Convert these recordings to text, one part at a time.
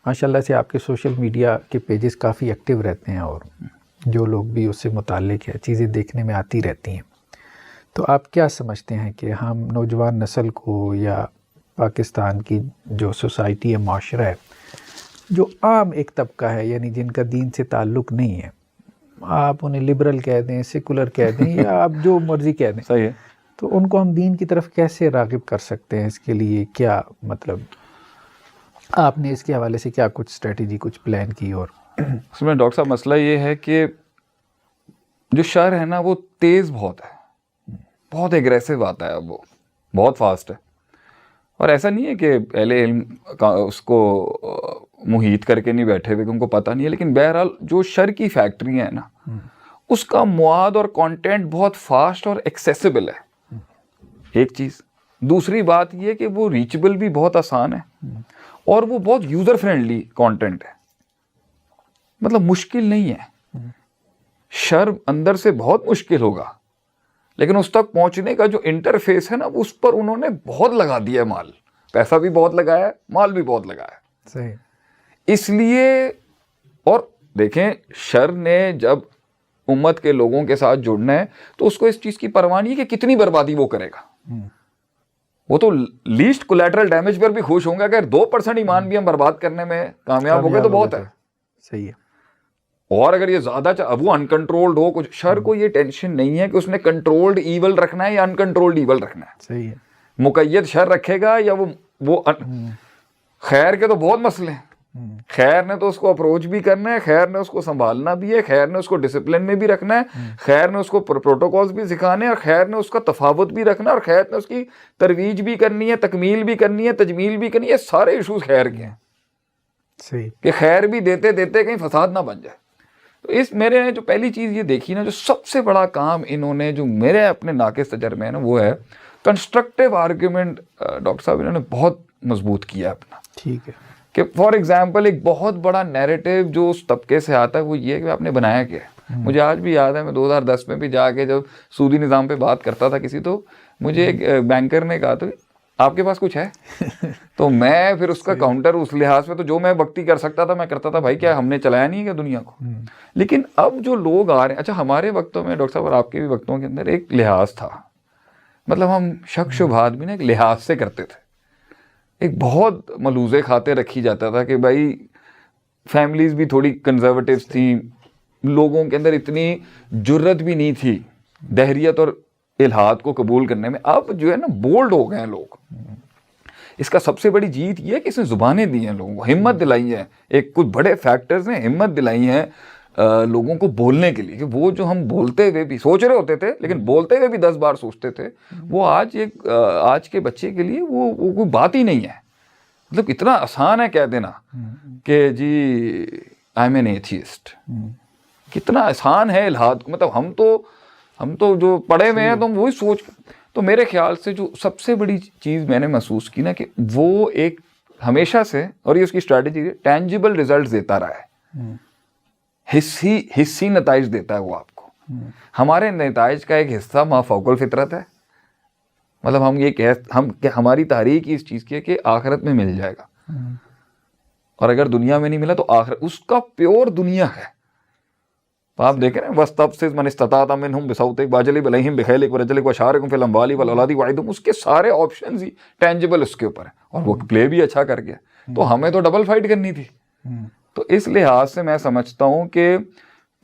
माशाल्लाह से आपके सोशल मीडिया के पेजेस काफ़ी एक्टिव रहते हैं और जो लोग भी उससे मुताल्लिक़ है चीज़ें देखने में आती रहती हैं। तो आप क्या समझते हैं कि हम नौजवान नस्ल को या पाकिस्तान की जो सोसाइटी है, माशरा है, जो आम एक तबका है यानी जिनका दीन से ताल्लुक़ नहीं है, आप उन्हें लिबरल कह दें, सेकुलर कह दें या आप जो मर्ज़ी कह दें, सही है, तो उनको हम दीन की तरफ कैसे राग़िब कर सकते हैं? इसके लिए क्या मतलब आपने इसके हवाले से क्या कुछ स्ट्रेटजी, कुछ प्लान की? और उसमें डॉक्टर साहब मसला ये है कि जो शर है ना वो तेज़ बहुत है, बहुत एग्रेसिव आता है, वो बहुत फास्ट है। और ऐसा नहीं है कि पहले इल्म उसको मुहीत करके नहीं बैठे हुए, उनको पता नहीं है, लेकिन बहरहाल जो शर की फैक्ट्रियाँ हैं ना, उसका मवाद और कंटेंट बहुत फास्ट और एक्सेसिबल है, एक चीज़। दूसरी बात ये कि वो रीचेबल भी बहुत आसान है और वो बहुत यूज़र फ्रेंडली कंटेंट है, मतलब मुश्किल नहीं है। शर अंदर से बहुत मुश्किल होगा, लेकिन उस तक पहुंचने का जो इंटरफेस है ना, उस पर उन्होंने बहुत लगा दिया है माल, पैसा भी बहुत लगाया है, माल भी बहुत लगाया है। सही। इसलिए, और देखें, शर ने जब उम्मत के लोगों के साथ जुड़ना है तो उसको इस चीज़ की परवाह नहीं है कि कितनी बर्बादी वो करेगा। वो तो लीस्ट कोलैटरल डैमेज पर भी खुश होंगे। अगर 2% ईमान भी हम बर्बाद करने में कामयाब हो गए तो बहुत है। सही है। और अगर ये ज्यादा वो अनकंट्रोल्ड हो, कुछ शर को ये टेंशन नहीं है कि उसने कंट्रोल्ड ईवल रखना है या अनकंट्रोल्ड ईवल रखना है। सही है। मुकय्यद शर रखेगा या वो खैर के तो बहुत मसले हैं। खैर ने तो उसको अप्रोच भी करना है, खैर ने उसको संभालना भी है, खैर ने उसको डिसिप्लिन में भी रखना है, खैर ने उसको प्रोटोकॉल्स भी सिखाने हैं, और खैर ने उसका तफावत भी रखना है, और खैर ने उसकी तरवीज भी करनी है, तकमील भी करनी है, तजमील भी करनी है। सारे इशूज खैर के हैं। सही कि खैर भी देते देते कहीं फसाद ना बन जाए। तो इस मेरे ने जो पहली चीज़ ये देखी ना, जो सबसे बड़ा काम इन्होंने जो मेरे अपने नाक़िस तजर्बे है ना, वो है कंस्ट्रक्टिव आर्ग्यूमेंट। डॉक्टर साहब इन्होंने बहुत मजबूत किया अपना। ठीक है। कि फॉर एग्जांपल एक बहुत बड़ा नैरेटिव जो उस तबके से आता है वो ये है कि आपने बनाया क्या है। मुझे आज भी याद है, मैं 2010 में भी जाके जब सूदी निज़ाम पे बात करता था किसी, तो मुझे एक बैंकर ने कहा, तो आपके पास कुछ है? तो मैं फिर उसका काउंटर उस लिहाज पे, तो जो मैं वक्ती कर सकता था मैं करता था, भाई क्या हमने चलाया नहीं है क्या दुनिया को? लेकिन अब जो लोग आ रहे हैं, अच्छा हमारे वक्तों में डॉक्टर साहब और आपके भी वक्तों के अंदर एक लिहाज था, मतलब हम शक शुबहात भी ना एक लिहाज से करते थे। एक बहुत मलूज़े खाते रखी जाता था कि भाई फैमिलीज भी थोड़ी कंजर्वेटिव थी, लोगों के अंदर इतनी जुर्रत भी नहीं थी दहरियत और इल्हाद को कबूल करने में। अब जो है ना बोल्ड हो गए हैं लोग। इसका सबसे बड़ी जीत ये है कि इसने जुबानें दी हैं लोगों को, हिम्मत दिलाई है। एक कुछ बड़े फैक्टर्स ने हिम्मत दिलाई है लोगों को बोलने के लिए, कि वो जो हम बोलते हुए भी सोच रहे होते थे, लेकिन बोलते हुए भी 10 बार सोचते थे, वो आज के बच्चे के लिए वो कोई बात ही नहीं है। मतलब इतना आसान है कह देना कि जी आई एम एन एथियस्ट, कितना आसान है इल्हाद। मतलब हम तो जो पढ़े हुए हैं तो हम वही सोच। तो मेरे ख्याल से जो सबसे बड़ी चीज़ मैंने महसूस की ना, कि वो एक हमेशा से, और ये उसकी स्ट्रैटेजी है, टेंजिबल रिजल्ट देता रहा है, हिस्सी नताइज देता है वो आपको। हमारे नताइज का एक हिस्सा माफौकुल फितरत है। मतलब हम ये हमारी तारीख इस चीज़ की है कि आखिरत में मिल जाएगा, और अगर दुनिया में नहीं मिला तो आखिरत उसका प्योर दुनिया है। तो आप देखें ना, वस्तब्सिज़ मन इस्तताअ मिनहुम बिसौतिक वाजलिब अलैहिम बिखैलिक वरजलिक वशारिकुम फिल अम्वालि वल औलादि वाइदुम, उसके सारे ऑप्शंस ही टेंजिबल उसके ऊपर है, और वो प्ले भी अच्छा कर गया। तो हमें तो डबल फाइट करनी थी। तो इस लिहाज से मैं समझता हूँ कि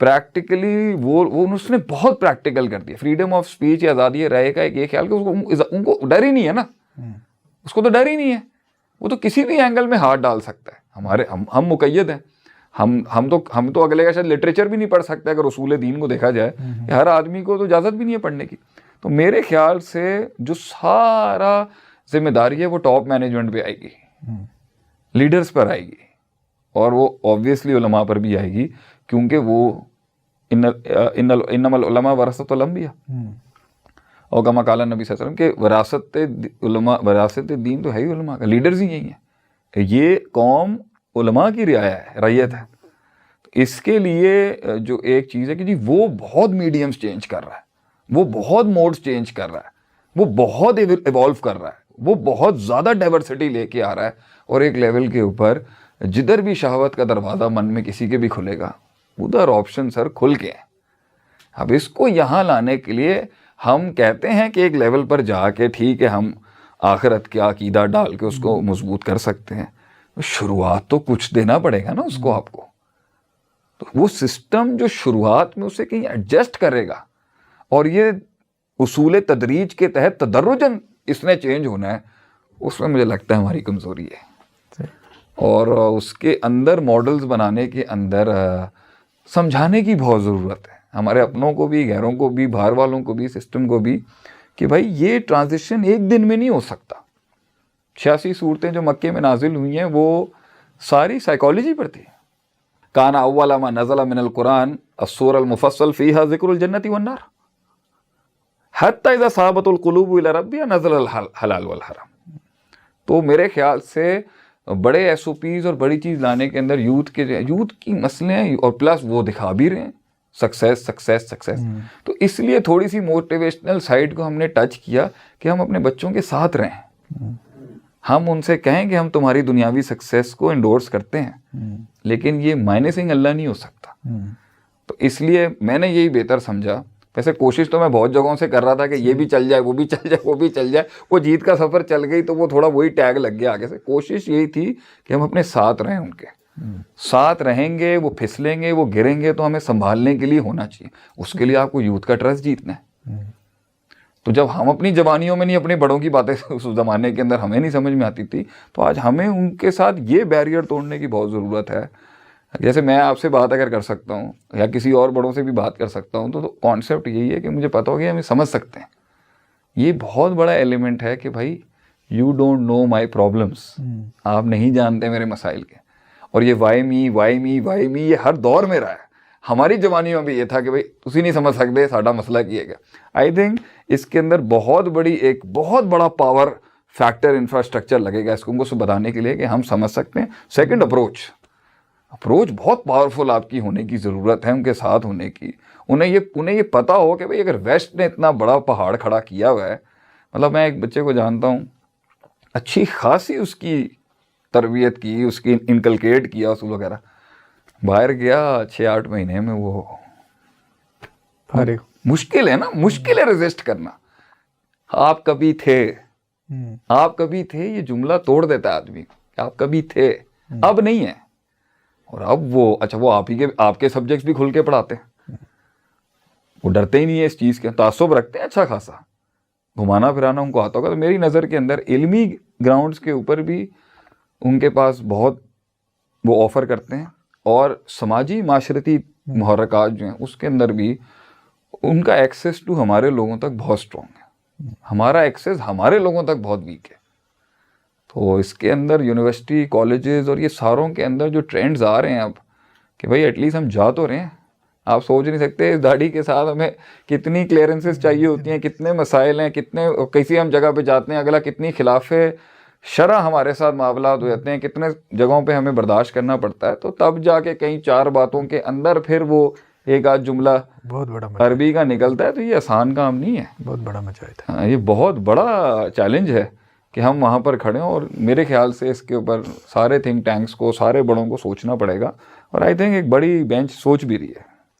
प्रैक्टिकली वो उसने बहुत प्रैक्टिकल कर दिया। फ्रीडम ऑफ स्पीच या आज़ादी राय का एक ये ख्याल कि उनको डर ही नहीं है ना, उसको तो डर ही नहीं है, वो तो किसी भी एंगल में हाथ डाल सकता है। हम मुकय्यद हैं, हम तो अगले का शायद लिटरेचर भी नहीं पढ़ सकते अगर उसूल दीन को देखा जाए। हर आदमी को तो इजाज़त भी नहीं है पढ़ने की। तो मेरे ख्याल से जो सारा जिम्मेदारी है वो टॉप मैनेजमेंट पे आएगी, लीडर्स पर आएगी, और वो ऑब्वियसली उलमा पर भी आएगी, क्योंकि वो इन्नमल उलमा वरसतुल अंबिया, और कमा काला नबी सल्लल्लाहु अलैहि वसल्लम के वरासत दीन तो है ही उलमा का, लीडर्स ही यही है। ये कौम उलमा की रियाया है, रैयत है। तो इसके लिए जो एक चीज़ है कि जी वो बहुत मीडियम्स चेंज कर रहा है, वो बहुत मोड्स चेंज कर रहा है, वो बहुत इवॉल्व कर रहा है, वो बहुत ज़्यादा डाइवर्सिटी लेके आ रहा है, और एक लेवल के ऊपर जिधर भी शहवत का दरवाज़ा मन में किसी के भी खुलेगा, उधर ऑप्शन सर खुल के हैं। अब इसको यहाँ लाने के लिए हम कहते हैं कि एक लेवल पर जाके ठीक है हम आखिरत के अकीदा डाल के उसको मजबूत कर सकते हैं, तो शुरुआत तो कुछ देना पड़ेगा ना उसको आपको। तो वो सिस्टम जो शुरुआत में उसे कहीं एडजस्ट करेगा, और ये उसूल तदरीज के तहत तदर्रुजन इसने चेंज होना है, उसमें मुझे लगता है हमारी कमज़ोरी है। और उसके अंदर मॉडल्स बनाने के अंदर समझाने की बहुत ज़रूरत है, हमारे अपनों को भी, गैरों को भी, बाहर वालों को भी, सिस्टम को भी, कि भाई ये ट्रांजिशन एक दिन में नहीं हो सकता। 86 सूरतें जो मक्के में नाजिल हुई हैं वो सारी साइकोलॉजी पर थी। काना अव्वला मा नज़ला मिनल कुरान अस्सूर अल मुफस्सल फीहा ज़िक्रुल जन्नति वन नार हत्ता इज़ा साबतुल कुलूब इला रब्बिहा नज़ल अल हलाल वल हराम। तो मेरे ख्याल से बड़े SOPs और बड़ी चीज़ लाने के अंदर यूथ की मसले हैं, और प्लस वो दिखा भी रहे हैं सक्सेस सक्सेस सक्सेस। तो इसलिए थोड़ी सी मोटिवेशनल साइड को हमने टच किया कि हम अपने बच्चों के साथ रहें, हम उनसे कहें कि हम तुम्हारी दुनियावी सक्सेस को इंडोर्स करते हैं, लेकिन ये माइनसिंग अल्लाह नहीं हो सकता। तो इसलिए मैंने यही बेहतर समझा। वैसे कोशिश तो मैं बहुत जगहों से कर रहा था कि ये भी चल जाए, वो भी चल जाए, वो भी चल जाए। वो जीत का सफ़र चल गई तो वो थोड़ा वही टैग लग गया आगे से। कोशिश यही थी कि हम अपने साथ रहें, उनके साथ रहेंगे। वो फिसलेंगे, वो गिरेंगे, तो हमें संभालने के लिए होना चाहिए। उसके लिए आपको यूथ का ट्रस्ट जीतना है। तो जब हम अपनी जवानियों में नहीं, अपने बड़ों की बातें उस ज़माने के अंदर हमें नहीं समझ में आती थी, तो आज हमें उनके साथ ये बैरियर तोड़ने की बहुत ज़रूरत है। जैसे मैं आपसे बात अगर कर सकता हूँ या किसी और बड़ों से भी बात कर सकता हूँ, तो कॉन्सेप्ट यही है कि मुझे पता हो गया, हमें समझ सकते हैं। ये बहुत बड़ा एलिमेंट है कि भाई you don't know my problems, आप नहीं जानते मेरे मसाइल के। और ये वाई मी ये हर दौर में रहा है। हमारी जवानी में भी ये था कि भाई तुसी नहीं समझ सकते, साडा मसला की है क्या। आई थिंक इसके अंदर बहुत बड़ा पावर फैक्टर इंफ्रास्ट्रक्चर लगेगा इसको उनको बताने के लिए कि हम समझ सकते हैं। सेकंड, अप्रोच बहुत पावरफुल आपकी होने की ज़रूरत है, उनके साथ होने की। उन्हें ये पता हो कि भाई अगर वेस्ट ने इतना बड़ा पहाड़ खड़ा किया हुआ है, मतलब मैं एक बच्चे को जानता हूँ, अच्छी खासी उसकी तरबियत की, उसकी इनकलकेट किया उसूल वगैरह, बाहर गया 6-8 महीने में वो मुश्किल है ना, मुश्किल है रेजिस्ट करना। आप कभी थे, ये जुमला तोड़ देता है आदमी। आप कभी थे, अब नहीं है। और अब वो आपके सब्जेक्ट्स भी खुल के पढ़ाते हैं, वो डरते ही नहीं है इस चीज़ के, तासुब रखते हैं अच्छा खासा, घुमाना फिराना उनको आता होगा। तो मेरी नज़र के अंदर इल्मी ग्राउंड्स के ऊपर भी उनके पास बहुत वो ऑफ़र करते हैं, और समाजी माशरती मुहर्रकात जो हैं उसके अंदर भी उनका एक्सेस टू हमारे लोगों तक बहुत स्ट्रॉन्ग है, हमारा एक्सेस हमारे लोगों तक बहुत वीक है। तो इसके अंदर यूनिवर्सिटी, कॉलेजेस और ये सारों के अंदर जो ट्रेंड्स आ रहे हैं अब, कि भाई एटलीस्ट हम जा तो रहे हैं। आप सोच नहीं सकते इस दाढ़ी के साथ हमें कितनी क्लियरेंसेस चाहिए होती हैं, कितने मसाइल हैं, किसी हम जगह पे जाते हैं, अगला कितनी खिलाफे शरअ हमारे साथ मामला हो जाते हैं, कितने जगहों पे हमें बर्दाश्त करना पड़ता है। तो तब जाके कहीं 4 बातों के अंदर फिर वो एक आध जुमला बहुत बड़ा अरबी का निकलता है। तो ये आसान काम नहीं है, बहुत बड़ा मचाया था। ये बहुत बड़ा चैलेंज है कि हम वहाँ पर खड़े हों। और मेरे ख्याल से इसके ऊपर सारे थिंक टैंक्स को, सारे बड़ों को सोचना पड़ेगा। और आई थिंक एक बड़ी बेंच सोच भी रही है।